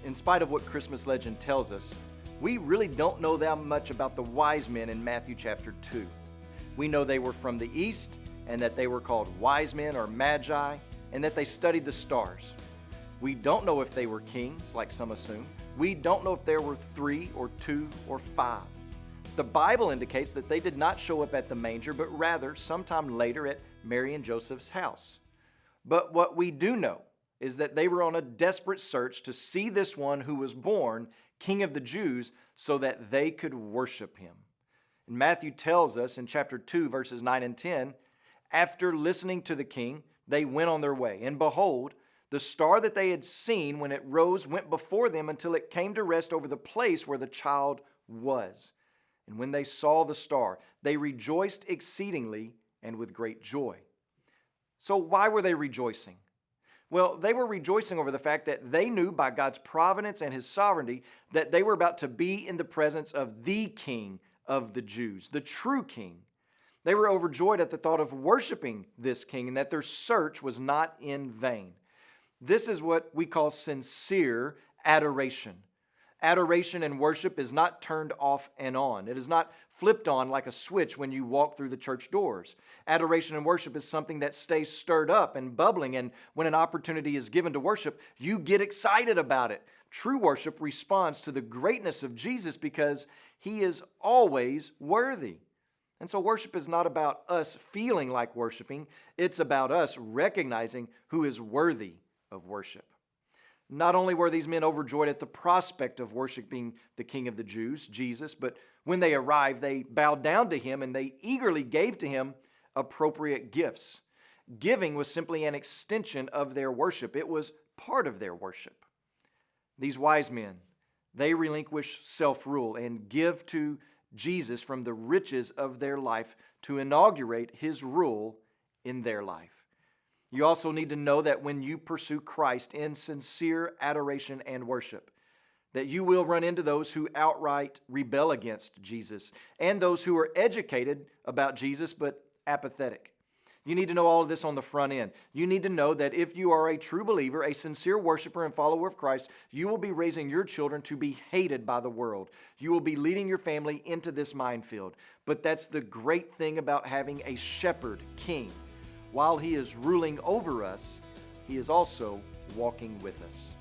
in spite of what Christmas legend tells us, we really don't know that much about the wise men in Matthew chapter 2. We know they were from the east and that they were called wise men or magi and that they studied the stars. We don't know if they were kings, like some assume. We don't know if there were 3 or 2 or 5. The Bible indicates that they did not show up at the manger, but rather sometime later at Mary and Joseph's house. But what we do know is that they were on a desperate search to see this one who was born King of the Jews so that they could worship him. And Matthew tells us in chapter 2, verses 9 and 10, after listening to the king, they went on their way. And behold, the star that they had seen when it rose went before them until it came to rest over the place where the child was. And when they saw the star, they rejoiced exceedingly and with great joy. So why were they rejoicing? Well, they were rejoicing over the fact that they knew by God's providence and his sovereignty that they were about to be in the presence of the King of the Jews, the true King. They were overjoyed at the thought of worshiping this King and that their search was not in vain. This is what we call sincere adoration. Adoration and worship is not turned off and on. It is not flipped on like a switch when you walk through the church doors. Adoration and worship is something that stays stirred up and bubbling, and when an opportunity is given to worship, you get excited about it. True worship responds to the greatness of Jesus because he is always worthy. And so worship is not about us feeling like worshiping. It's about us recognizing who is worthy of worship. Not only were these men overjoyed at the prospect of worshiping the King of the Jews, Jesus, but when they arrived, they bowed down to him and they eagerly gave to him appropriate gifts. Giving was simply an extension of their worship. It was part of their worship. These wise men, they relinquish self-rule and give to Jesus from the riches of their life to inaugurate his rule in their life. You also need to know that when you pursue Christ in sincere adoration and worship, that you will run into those who outright rebel against Jesus and those who are educated about Jesus but apathetic. You need to know all of this on the front end. You need to know that if you are a true believer, a sincere worshiper and follower of Christ, you will be raising your children to be hated by the world. You will be leading your family into this minefield. But that's the great thing about having a shepherd king. While he is ruling over us, he is also walking with us.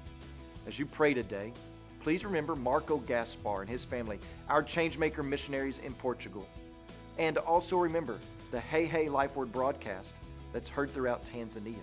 As you pray today, please remember Marco Gaspar and his family, our Changemaker missionaries in Portugal. And also remember the Hey Hey Life Word broadcast that's heard throughout Tanzania.